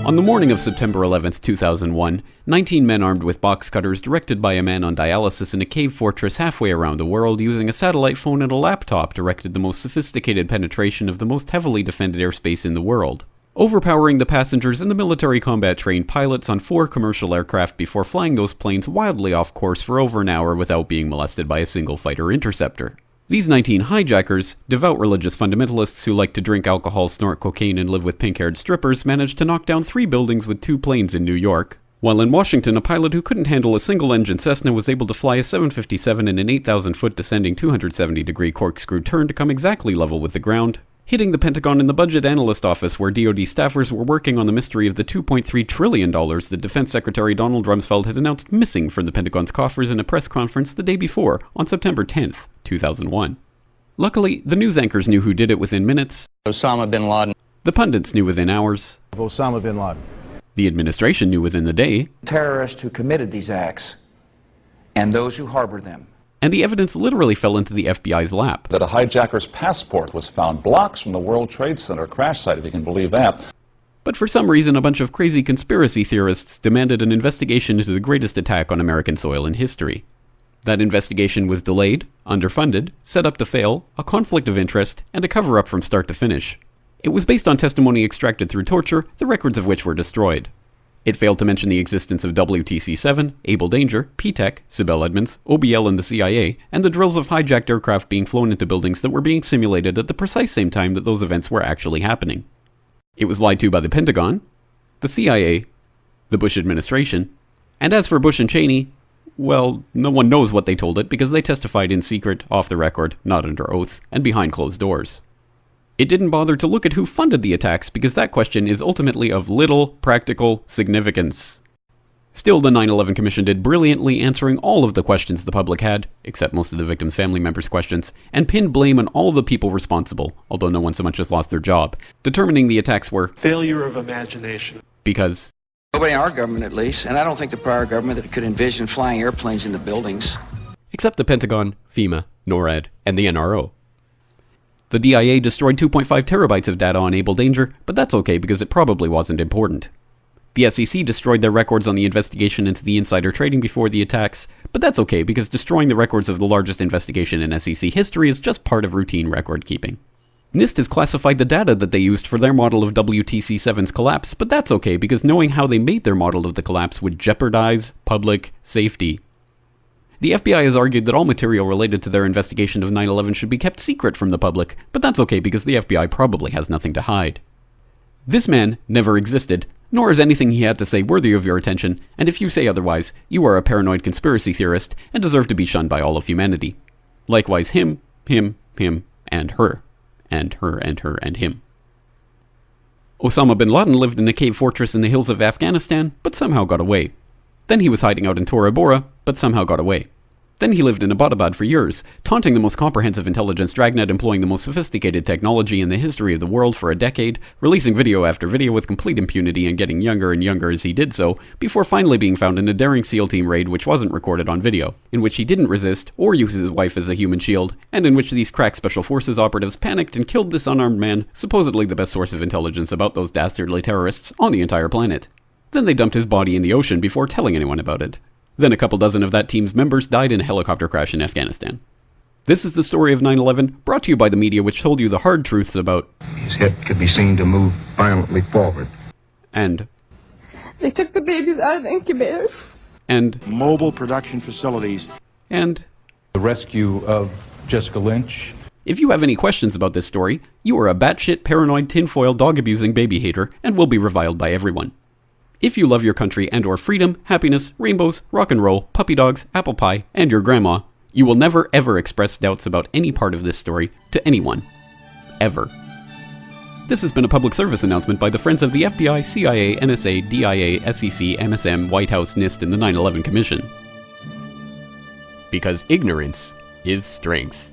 On the morning of September 11, 2001, 19 men armed with box cutters directed by a man on dialysis in a cave fortress halfway around the world using a satellite phone and a laptop directed the most sophisticated penetration of the most heavily defended airspace in the world, overpowering the passengers and the military combat-trained pilots on 4 commercial aircraft before flying those planes wildly off course for over an hour without being molested by a single fighter interceptor. These 19 hijackers, devout religious fundamentalists who like to drink alcohol, snort cocaine, and live with pink-haired strippers, managed to knock down 3 buildings with 2 planes in New York, while in Washington a pilot who couldn't handle a single-engine Cessna was able to fly a 757 in an 8,000-foot descending 270-degree corkscrew turn to come exactly level with the ground, hitting the Pentagon in the budget analyst office where DoD staffers were working on the mystery of the $2.3 trillion that Defense Secretary Donald Rumsfeld had announced missing from the Pentagon's coffers in a press conference the day before, on September 10th, 2001. Luckily, the news anchors knew who did it within minutes. Osama bin Laden. The pundits knew within hours. Osama bin Laden. The administration knew within the day. Terrorists who committed these acts and those who harbored them. And the evidence literally fell into the FBI's lap. That a hijacker's passport was found blocks from the World Trade Center crash site, if you can believe that. But for some reason, a bunch of crazy conspiracy theorists demanded an investigation into the greatest attack on American soil in history. That investigation was delayed, underfunded, set up to fail, a conflict of interest, and a cover-up from start to finish. It was based on testimony extracted through torture, the records of which were destroyed. It failed to mention the existence of WTC-7, Able Danger, P-TECH, Sibel Edmonds, OBL and the CIA, and the drills of hijacked aircraft being flown into buildings that were being simulated at the precise same time that those events were actually happening. It was lied to by the Pentagon, the CIA, the Bush administration, and as for Bush and Cheney, well, no one knows what they told it because they testified in secret, off the record, not under oath, and behind closed doors. It didn't bother to look at who funded the attacks because that question is ultimately of little practical significance. Still, the 9/11 Commission did brilliantly answering all of the questions the public had, except most of the victims' family members' questions, and pinned blame on all the people responsible, although no one so much as lost their job, determining the attacks were failure of imagination. Because Nobody in our government, at least, and I don't think the prior government that could envision flying airplanes into buildings. Except the Pentagon, FEMA, NORAD, and the NRO. The DIA destroyed 2.5 terabytes of data on Able Danger, but that's okay because it probably wasn't important. The SEC destroyed their records on the investigation into the insider trading before the attacks, but that's okay because destroying the records of the largest investigation in SEC history is just part of routine record keeping. NIST has classified the data that they used for their model of WTC-7's collapse, but that's okay because knowing how they made their model of the collapse would jeopardize public safety. The FBI has argued that all material related to their investigation of 9/11 should be kept secret from the public, but that's okay because the FBI probably has nothing to hide. This man never existed, nor is anything he had to say worthy of your attention, and if you say otherwise, you are a paranoid conspiracy theorist and deserve to be shunned by all of humanity. Likewise him, and her. And her, and her, and him. Osama bin Laden lived in a cave fortress in the hills of Afghanistan, but somehow got away. Then he was hiding out in Tora Bora, but somehow got away. Then he lived in Abbottabad for years, taunting the most comprehensive intelligence dragnet employing the most sophisticated technology in the history of the world for a decade, releasing video after video with complete impunity and getting younger and younger as he did so, before finally being found in a daring SEAL team raid which wasn't recorded on video, in which he didn't resist or use his wife as a human shield, and in which these crack special forces operatives panicked and killed this unarmed man, supposedly the best source of intelligence about those dastardly terrorists on the entire planet. Then they dumped his body in the ocean before telling anyone about it. Then a couple dozen of that team's members died in a helicopter crash in Afghanistan. This is the story of 9/11, brought to you by the media which told you the hard truths about his head could be seen to move violently forward. And they took the babies out of the incubators. And mobile production facilities. And the rescue of Jessica Lynch. If you have any questions about this story, you are a batshit paranoid tinfoil dog-abusing baby hater and will be reviled by everyone. If you love your country and or freedom, happiness, rainbows, rock and roll, puppy dogs, apple pie, and your grandma, you will never ever express doubts about any part of this story to anyone. Ever. This has been a public service announcement by the Friends of the FBI, CIA, NSA, DIA, SEC, MSM, White House, NIST, and the 9/11 Commission. Because ignorance is strength.